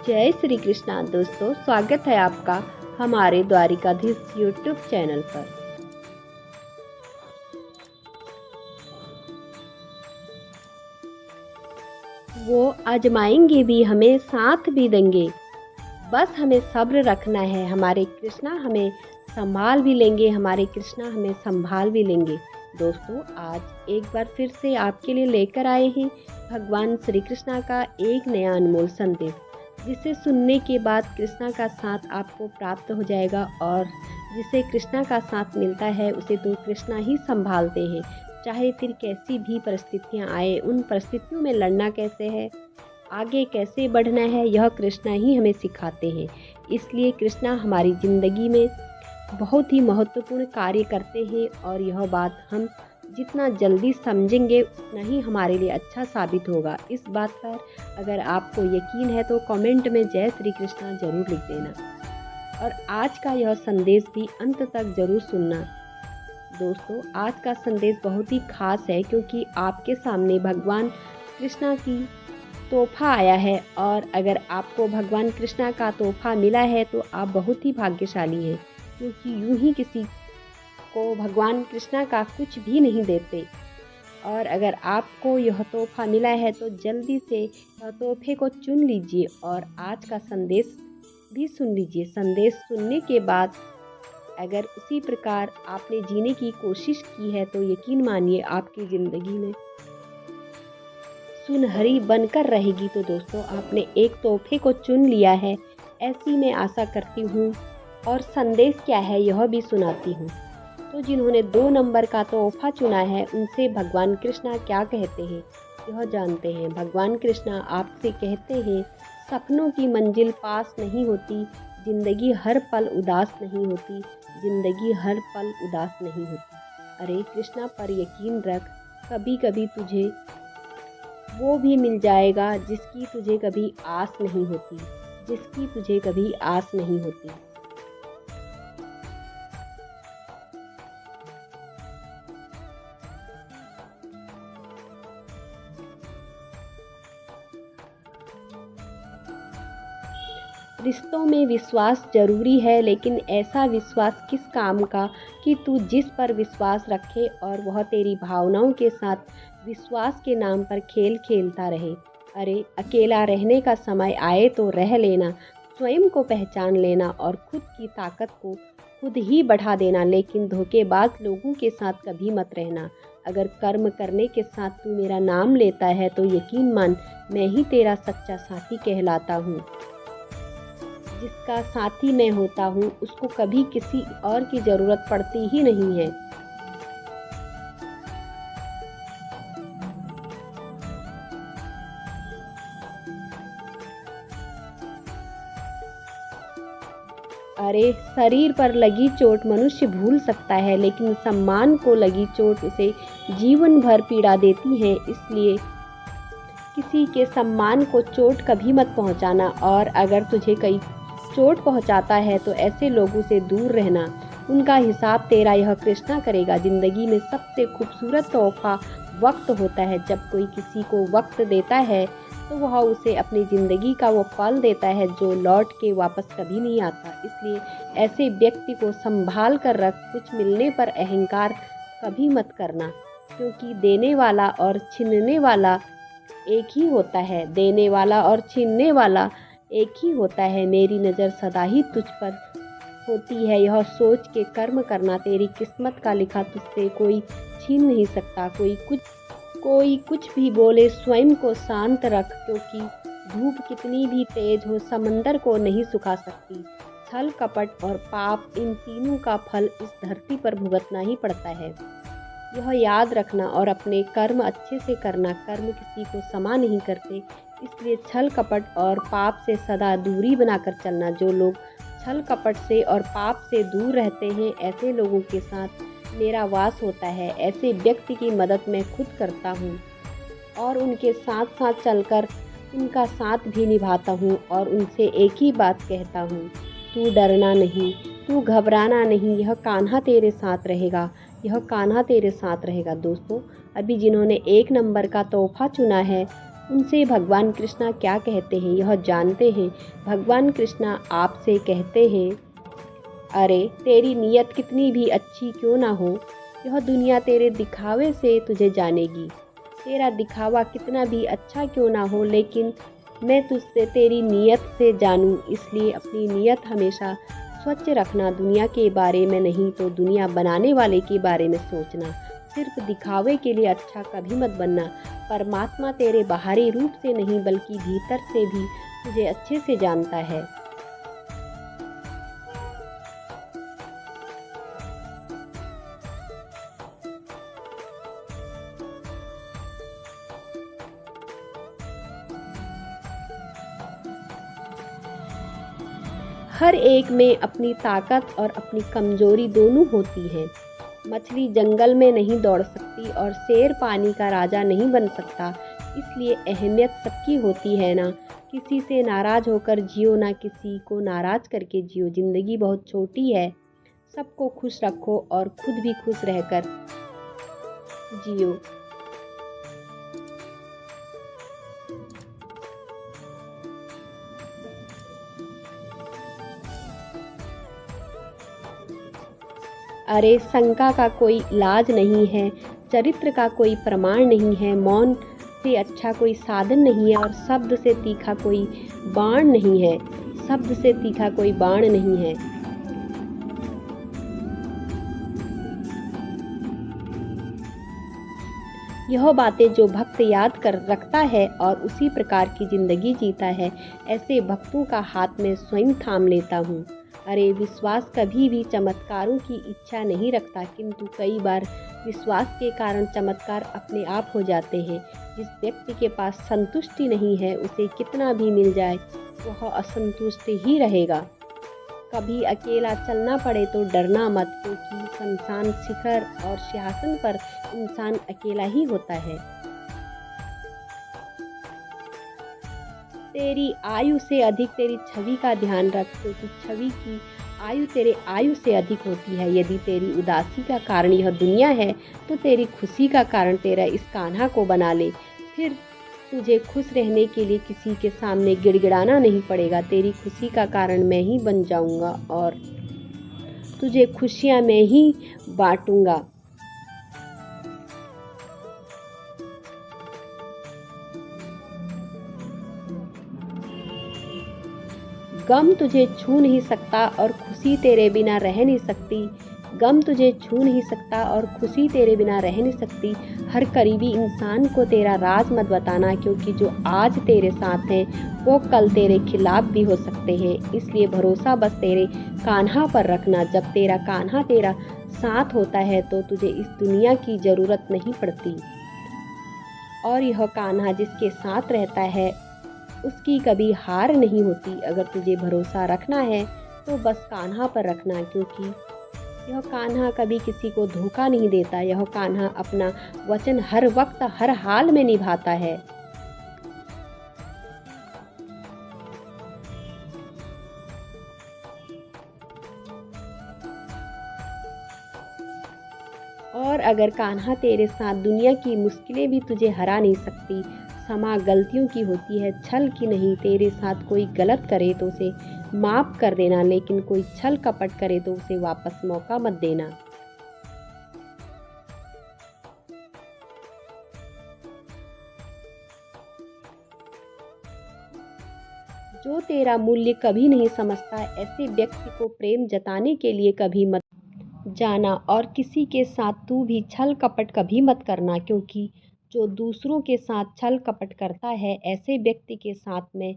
जय श्री कृष्णा दोस्तों, स्वागत है आपका हमारे द्वारिकाधीश यूट्यूब चैनल पर। वो आजमाएंगे भी, हमें साथ भी देंगे, बस हमें सब्र रखना है। हमारे कृष्णा हमें संभाल भी लेंगे, हमारे कृष्णा हमें संभाल भी लेंगे। दोस्तों, आज एक बार फिर से आपके लिए लेकर आए हैं भगवान श्री कृष्णा का एक नया अनमोल संदेश, जिसे सुनने के बाद कृष्णा का साथ आपको प्राप्त हो जाएगा और जिसे कृष्णा का साथ मिलता है उसे तो कृष्णा ही संभालते हैं। चाहे फिर कैसी भी परिस्थितियां आए, उन परिस्थितियों में लड़ना कैसे है, आगे कैसे बढ़ना है, यह कृष्णा ही हमें सिखाते हैं। इसलिए कृष्णा हमारी ज़िंदगी में बहुत ही महत्वपूर्ण कार्य करते हैं और यह बात हम जितना जल्दी समझेंगे उतना ही हमारे लिए अच्छा साबित होगा। इस बात पर अगर आपको यकीन है तो कमेंट में जय श्री कृष्णा ज़रूर लिख देना और आज का यह संदेश भी अंत तक ज़रूर सुनना। दोस्तों, आज का संदेश बहुत ही खास है क्योंकि आपके सामने भगवान कृष्णा की तोहफा आया है और अगर आपको भगवान कृष्णा का तोहफा मिला है तो आप बहुत ही भाग्यशाली हैं, क्योंकि यूं ही किसी को भगवान कृष्णा का कुछ भी नहीं देते। और अगर आपको यह तोहफा मिला है तो जल्दी से यह तोहफे को चुन लीजिए और आज का संदेश भी सुन लीजिए। संदेश सुनने के बाद अगर उसी प्रकार आपने जीने की कोशिश की है तो यकीन मानिए आपकी ज़िंदगी में सुनहरी बनकर रहेगी। तो दोस्तों, आपने एक तोहफे को चुन लिया है, ऐसी मैं आशा करती हूँ। और संदेश क्या है यह भी सुनाती हूँ। तो जिन्होंने 2 नंबर का तोहफा चुना है उनसे भगवान कृष्णा क्या कहते हैं यह जानते हैं। भगवान कृष्णा आपसे कहते हैं, सपनों की मंजिल पास नहीं होती, जिंदगी हर पल उदास नहीं होती, जिंदगी हर पल उदास नहीं होती। अरे कृष्णा पर यकीन रख, कभी कभी तुझे वो भी मिल जाएगा जिसकी तुझे कभी आस नहीं होती, जिसकी तुझे कभी आस नहीं होती। रिश्तों में विश्वास जरूरी है, लेकिन ऐसा विश्वास किस काम का कि तू जिस पर विश्वास रखे और वह तेरी भावनाओं के साथ विश्वास के नाम पर खेल खेलता रहे। अरे अकेला रहने का समय आए तो रह लेना, स्वयं को पहचान लेना और खुद की ताकत को खुद ही बढ़ा देना, लेकिन धोखेबाज लोगों के साथ कभी मत रहना। अगर कर्म करने के साथ तू मेरा नाम लेता है तो यकीन मान, मैं ही तेरा सच्चा साथी कहलाता हूँ। जिसका साथी मैं होता हूँ उसको कभी किसी और की ज़रूरत पड़ती ही नहीं है। अरे शरीर पर लगी चोट मनुष्य भूल सकता है, लेकिन सम्मान को लगी चोट उसे जीवन भर पीड़ा देती है। इसलिए किसी के सम्मान को चोट कभी मत पहुंचाना और अगर तुझे कई चोट पहुंचाता है तो ऐसे लोगों से दूर रहना, उनका हिसाब तेरा यह कृष्णा करेगा। ज़िंदगी में सबसे खूबसूरत तोहफा वक्त होता है। जब कोई किसी को वक्त देता है तो वह उसे अपनी ज़िंदगी का वो पल देता है जो लौट के वापस कभी नहीं आता। इसलिए ऐसे व्यक्ति को संभाल कर रख, कुछ मिलने पर अहंकार कभी मत करना, क्योंकि देने वाला और छीनने वाला एक ही होता है। देने वाला और छीनने वाला एक ही होता है। मेरी नज़र सदा ही तुझ पर होती है, यह सोच के कर्म करना, तेरी किस्मत का लिखा तुझसे कोई छीन नहीं सकता। कोई कुछ भी बोले, स्वयं को शांत रख, क्योंकि धूप कितनी भी तेज हो समंदर को नहीं सुखा सकती। छल कपट और पाप, इन तीनों का फल इस धरती पर भुगतना ही पड़ता है। यह याद रखना और अपने कर्म अच्छे से करना। कर्म किसी को क्षमा नहीं करते, इसलिए छल कपट और पाप से सदा दूरी बनाकर चलना। जो लोग छल कपट से और पाप से दूर रहते हैं, ऐसे लोगों के साथ मेरा वास होता है। ऐसे व्यक्ति की मदद मैं खुद करता हूँ और उनके साथ साथ चलकर उनका साथ भी निभाता हूँ और उनसे एक ही बात कहता हूँ, तू डरना नहीं, तू घबराना नहीं, यह कान्हा तेरे साथ रहेगा, यह कान्हा तेरे साथ रहेगा। दोस्तों, अभी जिन्होंने 1 नंबर का तोहफा चुना है उनसे भगवान कृष्णा क्या कहते हैं यह जानते हैं। भगवान कृष्णा आपसे कहते हैं, अरे तेरी नीयत कितनी भी अच्छी क्यों ना हो, यह दुनिया तेरे दिखावे से तुझे जानेगी। तेरा दिखावा कितना भी अच्छा क्यों ना हो, लेकिन मैं तुझसे तेरी नीयत से जानूं, इसलिए अपनी नीयत हमेशा स्वच्छ रखना। दुनिया के बारे में नहीं तो दुनिया बनाने वाले के बारे में सोचना। सिर्फ दिखावे के लिए अच्छा कभी मत बनना। परमात्मा तेरे बाहरी रूप से नहीं बल्कि भीतर से भी तुझे अच्छे से जानता है। हर एक में अपनी ताकत और अपनी कमजोरी दोनों होती है। मछली जंगल में नहीं दौड़ सकती और शेर पानी का राजा नहीं बन सकता। इसलिए अहमियत सबकी होती है ना। किसी से नाराज होकर जियो, ना किसी को नाराज करके जियो। जिंदगी बहुत छोटी है, सबको खुश रखो और खुद भी खुश रहकर जियो। अरे शंका का कोई इलाज नहीं है, चरित्र का कोई प्रमाण नहीं है, मौन से अच्छा कोई साधन नहीं है और शब्द से तीखा कोई बाण नहीं है। शब्द से तीखा कोई बाण नहीं है। यह बातें जो भक्त याद कर रखता है और उसी प्रकार की जिंदगी जीता है, ऐसे भक्तों का हाथ में स्वयं थाम लेता हूँ। अरे विश्वास कभी भी चमत्कारों की इच्छा नहीं रखता, किंतु कई बार विश्वास के कारण चमत्कार अपने आप हो जाते हैं। जिस व्यक्ति के पास संतुष्टि नहीं है, उसे कितना भी मिल जाए वह असंतुष्ट ही रहेगा। कभी अकेला चलना पड़े तो डरना मत, क्योंकि शमशान शिखर और सिंहासन पर इंसान अकेला ही होता है। तेरी आयु से अधिक तेरी छवि का ध्यान रख, क्योंकि छवि की आयु तेरे आयु से अधिक होती है। यदि तेरी उदासी का कारण यह दुनिया है, तो तेरी खुशी का कारण तेरा इस कान्हा को बना ले। फिर तुझे खुश रहने के लिए किसी के सामने गिड़गिड़ाना नहीं पड़ेगा। तेरी खुशी का कारण मैं ही बन जाऊंगा और तुझे खुशियां मैं ही बांटूंगा। गम तुझे छू नहीं सकता और खुशी तेरे बिना रह नहीं सकती। गम तुझे छू नहीं सकता और खुशी तेरे बिना रह नहीं सकती। हर करीबी इंसान को तेरा राज मत बताना, क्योंकि जो आज तेरे साथ हैं वो कल तेरे खिलाफ भी हो सकते हैं। इसलिए भरोसा बस तेरे कान्हा पर रखना। जब तेरा कान्हा तेरा साथ होता है तो तुझे इस दुनिया की ज़रूरत नहीं पड़ती। और यह कान्हा जिसके साथ रहता है उसकी कभी हार नहीं होती। अगर तुझे भरोसा रखना है तो बस कान्हा पर रखना, क्योंकि यह कान्हा कभी किसी को धोखा नहीं देता। यह कान्हा अपना वचन हर वक्त हर हाल में निभाता है। और अगर कान्हा तेरे साथ, दुनिया की मुश्किलें भी तुझे हरा नहीं सकती। क्षमा गलतियों की होती है, छल की नहीं। तेरे साथ कोई गलत करे तो उसे माफ़ कर देना, लेकिन कोई छल कपट करे तो उसे वापस मौका मत देना। जो तेरा मूल्य कभी नहीं समझता, ऐसे व्यक्ति को प्रेम जताने के लिए कभी मत जाना। और किसी के साथ तू भी छल कपट कभी मत करना, क्योंकि जो दूसरों के साथ छल कपट करता है, ऐसे व्यक्ति के साथ मैं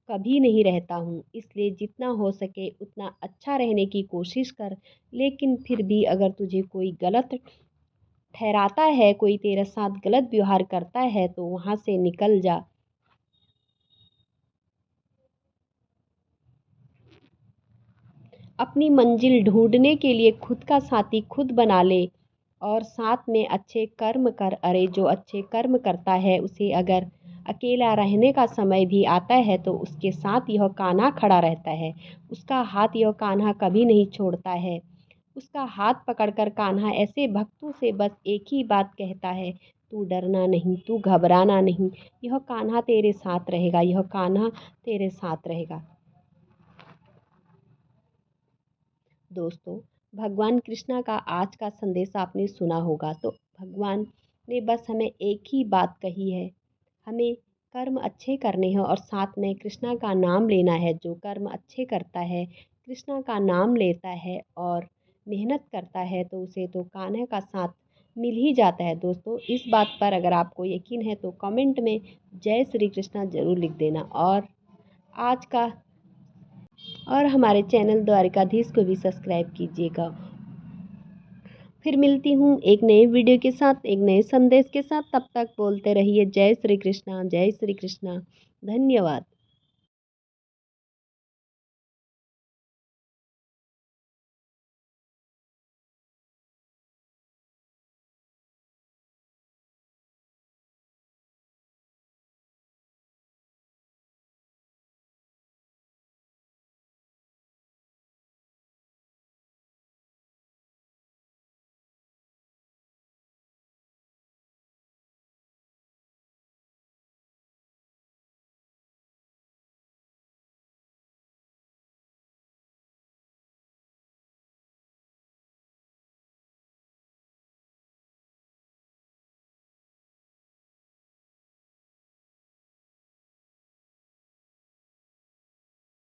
कभी नहीं रहता हूँ। इसलिए जितना हो सके उतना अच्छा रहने की कोशिश कर। लेकिन फिर भी अगर तुझे कोई गलत ठहराता है, कोई तेरे साथ गलत व्यवहार करता है, तो वहाँ से निकल जा। अपनी मंजिल ढूंढने के लिए खुद का साथी खुद बना ले और साथ में अच्छे कर्म कर। अरे जो अच्छे कर्म करता है, उसे अगर अकेला रहने का समय भी आता है तो उसके साथ यह कान्हा खड़ा रहता है। उसका हाथ यह कान्हा कभी नहीं छोड़ता है। उसका हाथ पकड़कर कान्हा ऐसे भक्तों से बस एक ही बात कहता है, तू डरना नहीं, तू घबराना नहीं, यह कान्हा तेरे साथ रहेगा, यह कान्हा तेरे साथ रहेगा। दोस्तों, भगवान कृष्णा का आज का संदेश आपने सुना होगा। तो भगवान ने बस हमें एक ही बात कही है, हमें कर्म अच्छे करने हैं और साथ में कृष्णा का नाम लेना है। जो कर्म अच्छे करता है, कृष्णा का नाम लेता है और मेहनत करता है, तो उसे तो कान्हा का साथ मिल ही जाता है। दोस्तों, इस बात पर अगर आपको यकीन है तो कमेंट में जय श्री कृष्णा ज़रूर लिख देना आज का और हमारे चैनल द्वारिकाधीश को भी सब्सक्राइब कीजिएगा। फिर मिलती हूँ एक नए वीडियो के साथ, एक नए संदेश के साथ। तब तक बोलते रहिए जय श्री कृष्णा, जय श्री कृष्णा। धन्यवाद।